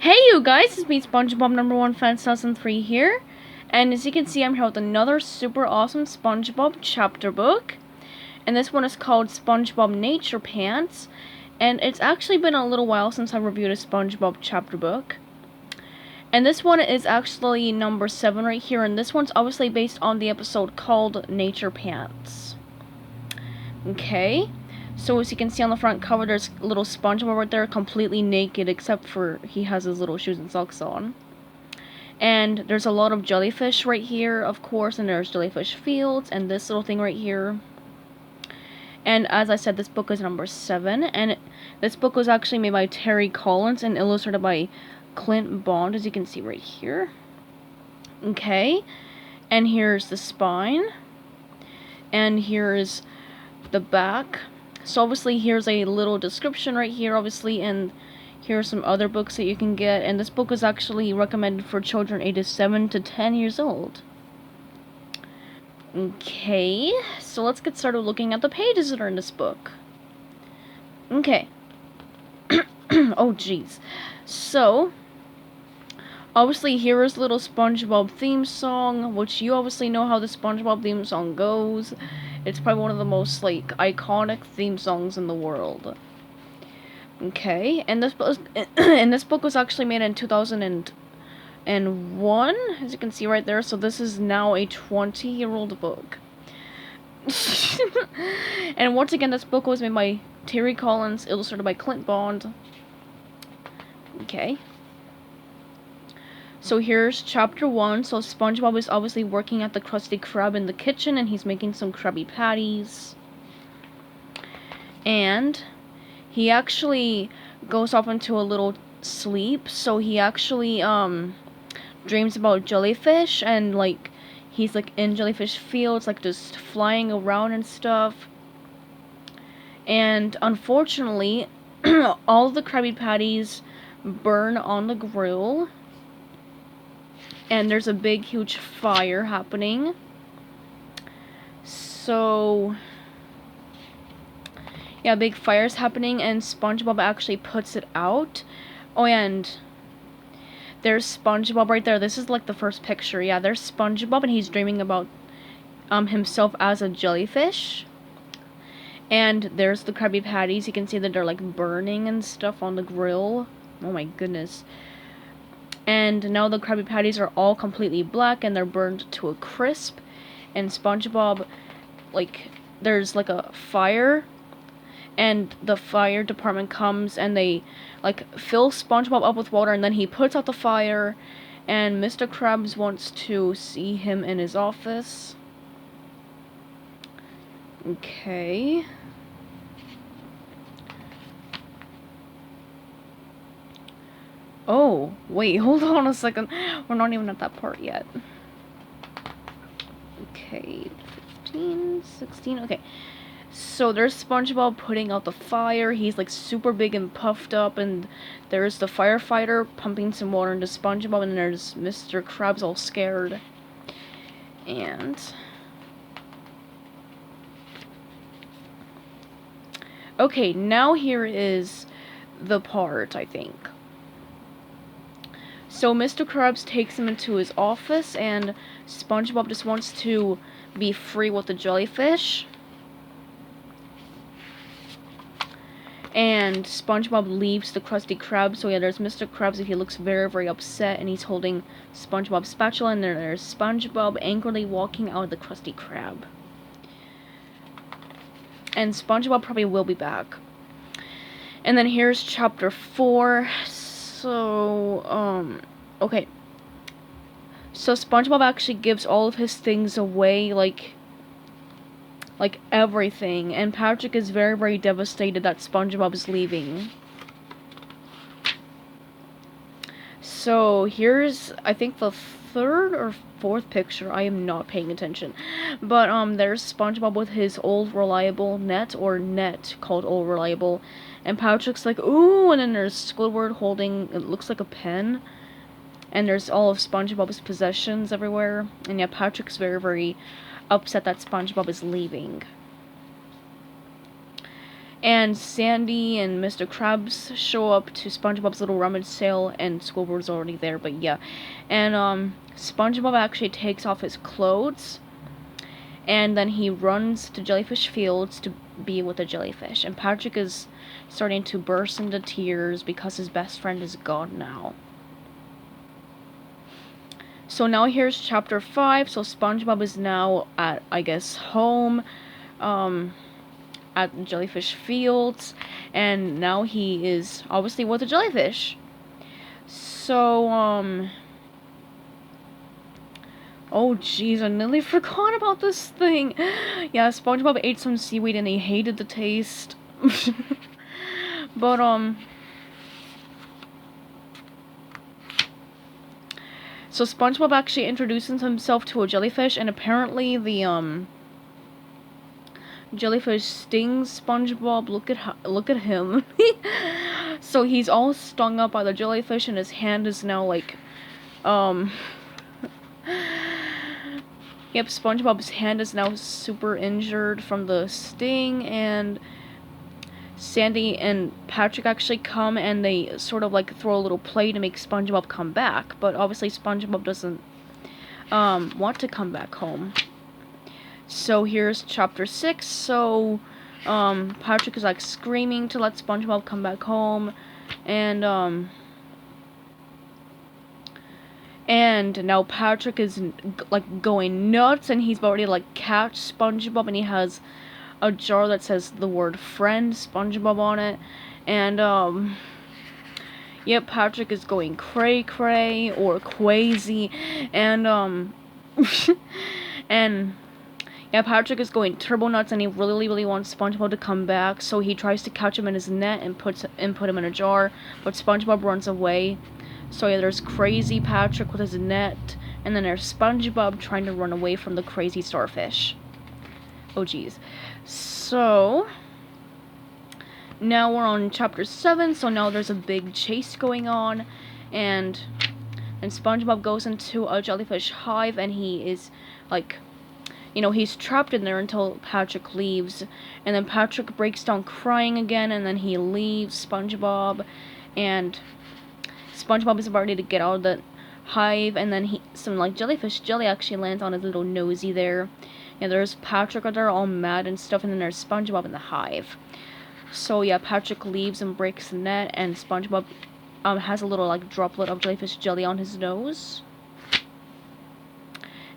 Hey you guys, it's me SpongeBob #1 fan 2003 here, and as you can see I'm here with another super awesome SpongeBob chapter book, and this one is called SpongeBob NaturePants, and it's actually been a little while since I reviewed a SpongeBob chapter book, and this one is actually number 7 right here, and this one's obviously based on the episode called NaturePants. Okay. So as you can see on the front cover, there's a little SpongeBob right there, completely naked, except for he has his little shoes and socks on. And there's a lot of jellyfish right here, of course, and there's jellyfish fields, and this little thing right here. And as I said, this book is number 7, and this book was actually made by Terry Collins and illustrated by Clint Bond, as you can see right here. Okay, and here's the spine, and here's the back. So obviously here's a little description right here, obviously, and here are some other books that you can get, and this book is actually recommended for children ages 7 to 10 years old. Okay, so let's get started looking at the pages that are in this book. Okay. Oh jeez. So obviously here is little SpongeBob theme song, which you obviously know how the SpongeBob theme song goes. It's probably one of the most, like, iconic theme songs in the world. Okay, and this book was actually made in 2001, as you can see right there, so this is now a 20-year-old book. And once again, this book was made by Terry Collins, illustrated by Clint Bond. Okay. So here's chapter 1. So SpongeBob is obviously working at the Krusty Krab in the kitchen, and he's making some Krabby Patties. And he actually goes off into a little sleep, so he actually dreams about jellyfish, and like he's like in jellyfish fields, like just flying around and stuff. And unfortunately, all of the Krabby Patties burn on the grill. And there's a big, huge fire happening. So yeah, big fire's happening, and SpongeBob actually puts it out. Oh, and there's SpongeBob right there. This is like the first picture. Yeah, there's SpongeBob, and he's dreaming about himself as a jellyfish. And there's the Krabby Patties. You can see that they're like burning and stuff on the grill. Oh my goodness. And now the Krabby Patties are all completely black, and they're burned to a crisp. And SpongeBob, like, there's like a fire, and the fire department comes, and they like fill SpongeBob up with water, and then he puts out the fire, and Mr. Krabs wants to see him in his office. Okay. Oh, wait, hold on a second. We're not even at that part yet. Okay, 15, 16, okay. So there's SpongeBob putting out the fire. He's like super big and puffed up, and there's the firefighter pumping some water into SpongeBob, and there's Mr. Krabs all scared. And okay, now here is the part, I think. So Mr. Krabs takes him into his office, and SpongeBob just wants to be free with the jellyfish. And SpongeBob leaves the Krusty Krab. So yeah, there's Mr. Krabs, and he looks very, very upset, and he's holding SpongeBob's spatula, and there's SpongeBob angrily walking out of the Krusty Krab. And SpongeBob probably will be back. And then here's chapter 4. So, okay. So SpongeBob actually gives all of his things away, like everything. And Patrick is very, very devastated that SpongeBob is leaving. So here's, I think, the 3rd or 4th picture. I am not paying attention. But, there's SpongeBob with his old reliable net called Old Reliable. And Patrick's like, ooh, and then there's Squidward holding, it looks like a pen. And there's all of SpongeBob's possessions everywhere. And yeah, Patrick's very, very upset that SpongeBob is leaving. And Sandy and Mr. Krabs show up to SpongeBob's little rummage sale, and Squidward's already there, but yeah. And SpongeBob actually takes off his clothes, and then he runs to Jellyfish Fields to be with the jellyfish. And Patrick is starting to burst into tears because his best friend is gone now. So now here's chapter 5. So SpongeBob is now at, I guess, home, at Jellyfish Fields, and now he is obviously with the jellyfish. So, oh jeez, I nearly forgot about this thing. Yeah, SpongeBob ate some seaweed and he hated the taste. But, so SpongeBob actually introduces himself to a jellyfish, and apparently the, jellyfish stings SpongeBob. Look at him. So he's all stung up by the jellyfish, and his hand is now like, yep, SpongeBob's hand is now super injured from the sting, and Sandy and Patrick actually come, and they sort of like throw a little play to make SpongeBob come back, but obviously SpongeBob doesn't want to come back home. So here's chapter 6. So Patrick is like screaming to let SpongeBob come back home, and now Patrick is like going nuts, and he's already like catch SpongeBob, and he has a jar that says the word friend SpongeBob on it, and yep, Patrick is going cray cray or crazy, and and yeah, Patrick is going turbo nuts, and he really wants SpongeBob to come back, so he tries to catch him in his net and put him in a jar, but SpongeBob runs away. So yeah, there's crazy Patrick with his net, and then there's SpongeBob trying to run away from the crazy starfish. Oh geez. So now we're on chapter 7, so now there's a big chase going on, and SpongeBob goes into a jellyfish hive, and he is like, you know, he's trapped in there until Patrick leaves, and then Patrick breaks down crying again, and then he leaves SpongeBob, and SpongeBob is ready to get out of the hive, and then some like jellyfish jelly actually lands on his little nosy there. And there's Patrick out there all mad and stuff, and then there's SpongeBob in the hive. So yeah, Patrick leaves and breaks the net, and SpongeBob has a little like droplet of jellyfish jelly on his nose.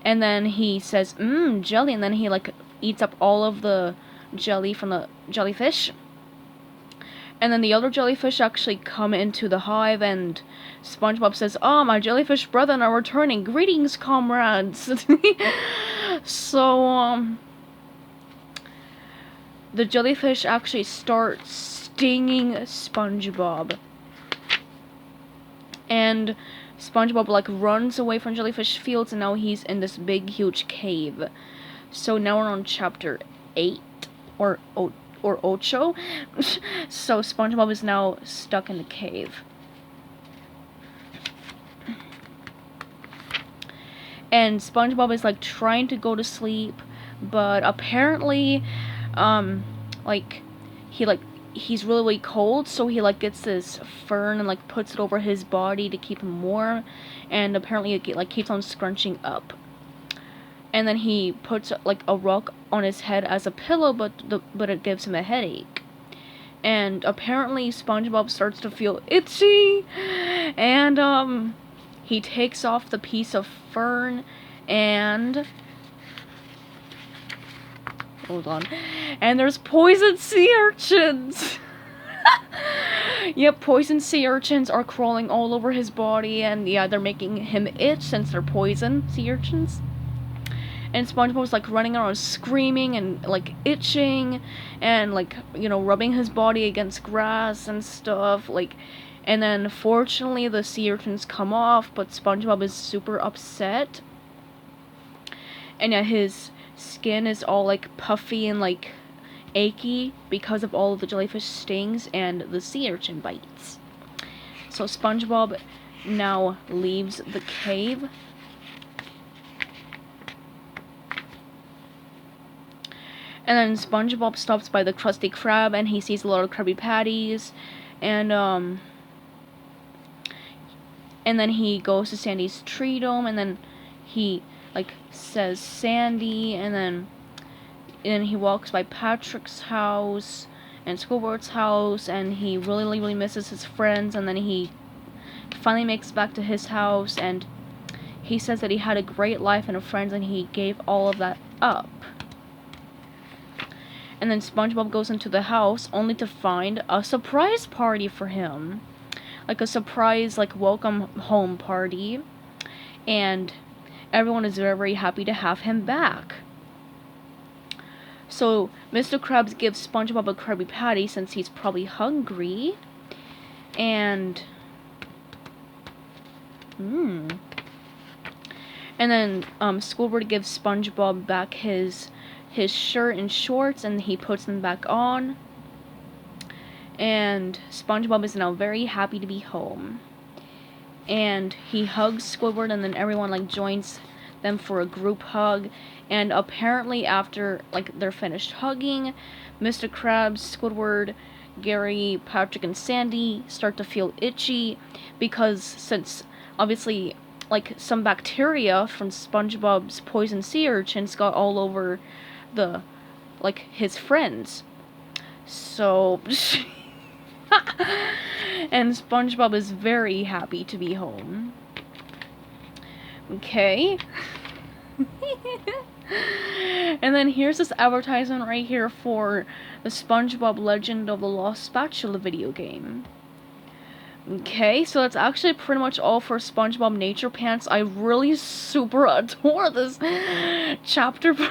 And then he says, jelly, and then he like eats up all of the jelly from the jellyfish. And then the other jellyfish actually come into the hive, and SpongeBob says, "Oh, my jellyfish brethren are returning. Greetings, comrades." So, the jellyfish actually start stinging SpongeBob. And SpongeBob like runs away from Jellyfish Fields, and now he's in this big huge cave. So now we're on chapter 8 or ocho. So SpongeBob is now stuck in the cave. And SpongeBob is like trying to go to sleep, but apparently he's really cold, so he like gets this fern and like puts it over his body to keep him warm, and apparently it like keeps on scrunching up. And then he puts like a rock on his head as a pillow, but it gives him a headache. And apparently SpongeBob starts to feel itchy, and he takes off the piece of fern, and hold on, and there's poison sea urchins. Yep, poison sea urchins are crawling all over his body, and yeah, they're making him itch since they're poison sea urchins. And SpongeBob's like running around screaming and like itching and like, you know, rubbing his body against grass and stuff, like. And then fortunately the sea urchins come off, but SpongeBob is super upset. And yeah, his skin is all like puffy and like achy because of all of the jellyfish stings and the sea urchin bites. So SpongeBob now leaves the cave. And then SpongeBob stops by the Krusty Krab, and he sees a lot of Krabby Patties, and then he goes to Sandy's tree dome, and then he like says Sandy, and then he walks by Patrick's house and Squidward's house, and he really misses his friends, and then he finally makes it back to his house, and he says that he had a great life and friends, and he gave all of that up. And then SpongeBob goes into the house only to find a surprise party for him. Like a surprise, like, welcome home party. And everyone is very happy to have him back. So Mr. Krabs gives SpongeBob a Krabby Patty since he's probably hungry. And and then Squidward gives SpongeBob back his shirt and shorts, and he puts them back on. And SpongeBob is now very happy to be home. And he hugs Squidward, and then everyone like joins them for a group hug. And apparently after like they're finished hugging, Mr. Krabs, Squidward, Gary, Patrick, and Sandy start to feel itchy, because since obviously like some bacteria from SpongeBob's poison sea urchins got all over his friends. So and SpongeBob is very happy to be home. Okay. And then here's this advertisement right here for the SpongeBob Legend of the Lost Spatula video game. Okay, so that's actually pretty much all for SpongeBob NaturePants. I really super adore this chapter book.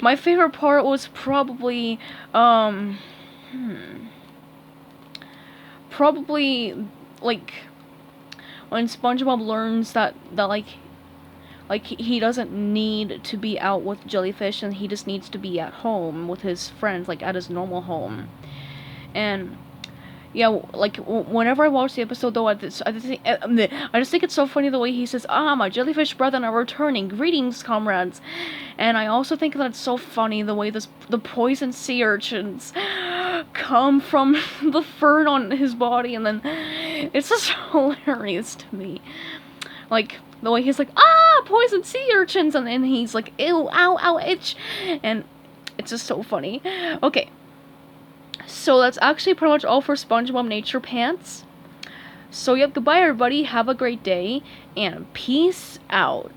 My favorite part was probably like when SpongeBob learns that he doesn't need to be out with jellyfish, and he just needs to be at home with his friends, like at his normal home. And yeah, like whenever I watch the episode though, I just think it's so funny the way he says, my jellyfish brethren are returning, greetings comrades. And I also think that it's so funny the way the poison sea urchins come from the fern on his body, and then it's just hilarious to me. Like the way he's like, poison sea urchins, and then he's like, ew, ow, ow, itch, and it's just so funny. Okay. So that's actually pretty much all for SpongeBob NaturePants. So yep, goodbye everybody, have a great day, and peace out.